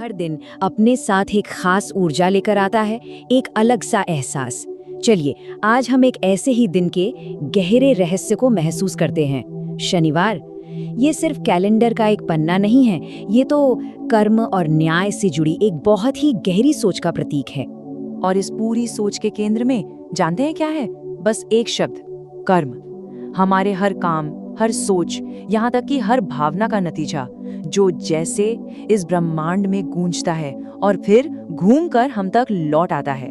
हर दिन अपने साथ एक खास ऊर्जा लेकर आता है, एक अलग सा एहसास। चलिए, आज हम एक ऐसे ही दिन के गहरे रहस्य को महसूस करते हैं। शनिवार। ये सिर्फ कैलेंडर का एक पन्ना नहीं है, ये तो कर्म और न्याय से जुड़ी एक बहुत ही गहरी सोच का प्रतीक है। और इस पूरी सोच के केंद्र में जानते हैं क्या है? बस एक शब्द, कर्म। हमारे हर काम, हर सोच, यहाँ तक कि हर भावना का नतीजा, जो जैसे इस ब्रह्मांड में गूंजता है और फिर घूमकर हम तक लौट आता है।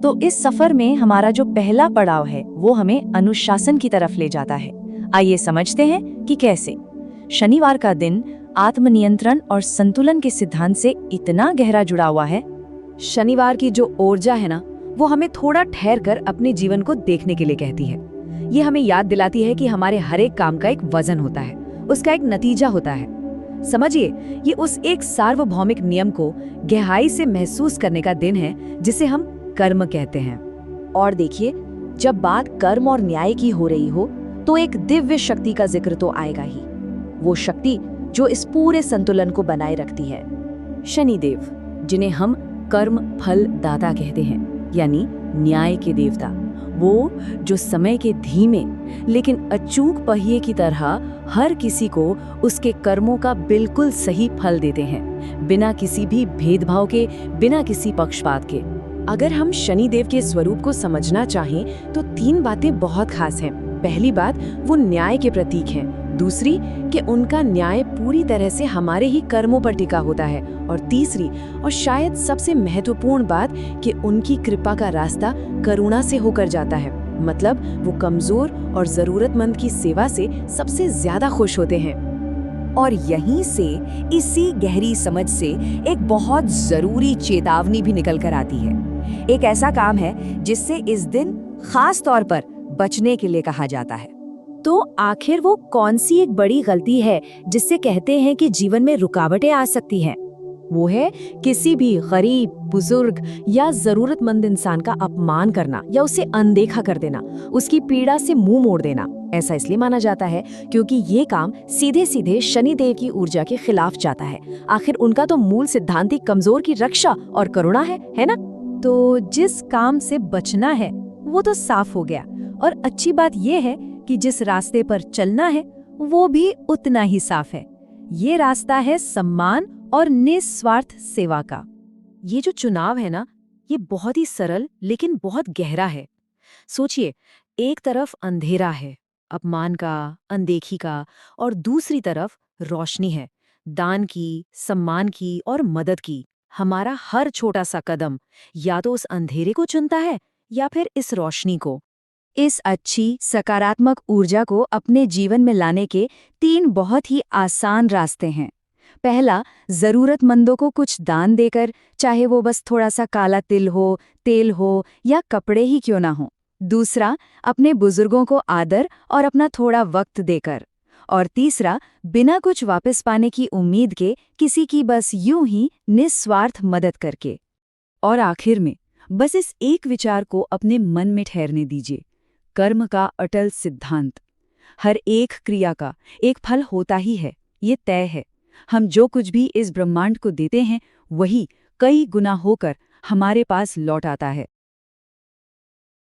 तो इस सफर में हमारा जो पहला पड़ाव है वो हमें अनुशासन की तरफ ले जाता है। आइए समझते हैं कि कैसे। शनिवार का दिन आत्मनियंत्रण और संतुलन के सिद्धांत से इतना गहरा जुड़ा हुआ है। शनिवार की जो ऊर्जा है ना, वो हमें थोड़ा ठहर कर अपने जीवन को देखने के लिए कहती है। ये हमें याद दिलाती है कि हमारे हर एक काम का एक वजन होता है, उसका एक नतीजा होता है। समझिए, ये उस एक सार्वभौमिक नियम को गहराई से महसूस करने का दिन है जिसे हम कर्म कहते हैं। और देखिए, जब बात कर्म और न्याय की हो रही हो तो एक दिव्य शक्ति का जिक्र तो आएगा ही। वो शक्ति जो इस पूरे संतुलन को बनाए रखती है। शनिदेव, जिन्हें हम कर्म फल दाता कहते हैं, यानी न्याय के देवता, वो जो समय के धीमे लेकिन अचूक पहिए की तरह हर किसी को उसके कर्मों का बिल्कुल सही फल देते हैं, बिना किसी भी भेदभाव के, बिना किसी पक्षपात के। अगर हम शनिदेव के स्वरूप को समझना चाहें तो 3 बातें बहुत खास हैं। पहली बात, वो न्याय के प्रतीक हैं। दूसरी, कि उनका न्याय पूरी तरह से हमारे ही कर्मों पर टिका होता है। और तीसरी और शायद सबसे महत्वपूर्ण बात, कि उनकी कृपा का रास्ता करुणा से होकर जाता है। मतलब वो कमजोर और जरूरतमंद की सेवा से सबसे ज्यादा खुश होते हैं। और यहीं से, इसी गहरी समझ से एक बहुत जरूरी चेतावनी भी निकल कर आती है। एक ऐसा काम है जिससे इस दिन खास तौर पर बचने के लिए कहा जाता है। तो आखिर वो कौन सी एक बड़ी गलती है जिससे कहते हैं कि जीवन में रुकावटें आ सकती हैं? वो है किसी भी गरीब, बुजुर्ग या जरूरतमंद इंसान का अपमान करना या उसे अनदेखा कर देना, उसकी पीड़ा से मुंह मोड़ देना। ऐसा इसलिए माना जाता है क्योंकि ये काम सीधे सीधे शनिदेव की ऊर्जा के खिलाफ जाता है। आखिर उनका तो मूल सिद्धांत ही कमजोर की रक्षा और करुणा है ना? तो जिस काम से बचना है वो तो साफ हो गया, और अच्छी बात यह है कि जिस रास्ते पर चलना है वो भी उतना ही साफ है। ये रास्ता है सम्मान और निस्वार्थ सेवा का। ये जो चुनाव है ना, ये बहुत ही सरल लेकिन बहुत गहरा है। सोचिए, एक तरफ अंधेरा है, अपमान का, अनदेखी का, और दूसरी तरफ रोशनी है, दान की, सम्मान की और मदद की। हमारा हर छोटा सा कदम या तो उस अंधेरे को चुनता है या फिर इस रोशनी को। इस अच्छी सकारात्मक ऊर्जा को अपने जीवन में लाने के 3 बहुत ही आसान रास्ते हैं। पहला, जरूरतमंदों को कुछ दान देकर, चाहे वो बस थोड़ा सा काला तिल हो, तेल हो या कपड़े ही क्यों ना हो। दूसरा, अपने बुजुर्गों को आदर और अपना थोड़ा वक्त देकर। और तीसरा, बिना कुछ वापस पाने की उम्मीद के किसी की बस यूं ही निस्वार्थ मदद करके। और आखिर में बस इस एक विचार को अपने मन में ठहरने दीजिए, कर्म का अटल सिद्धांत। हर एक क्रिया का एक फल होता ही है, ये तय है। हम जो कुछ भी इस ब्रह्मांड को देते हैं वही कई गुना होकर हमारे पास लौट आता है।